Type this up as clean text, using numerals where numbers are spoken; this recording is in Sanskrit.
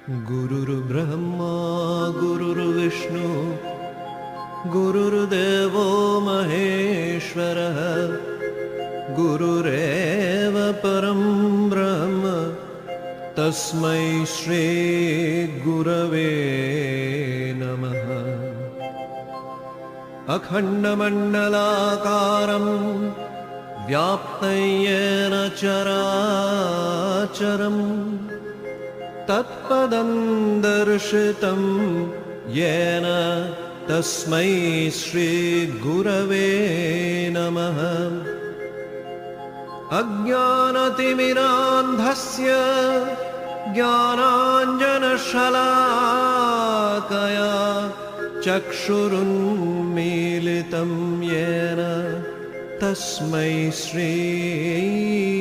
गुरुर्ब्रह्मा गुरुर्विष्णु गुरुर्देवो महेश्वरः गुरुरेव परं ब्रह्म तस्मै श्री गुरवे नमः। अखण्डमण्डलाकारं व्याप्तं येन चराचरम् तत्पदं दर्शितं येन तस्मै श्रीगुरवे नमः। अज्ञानतिमिरान्धस्य ज्ञानाञ्जनशलाकया चक्षुरुन्मीलितं येन तस्मै श्रीगुरवे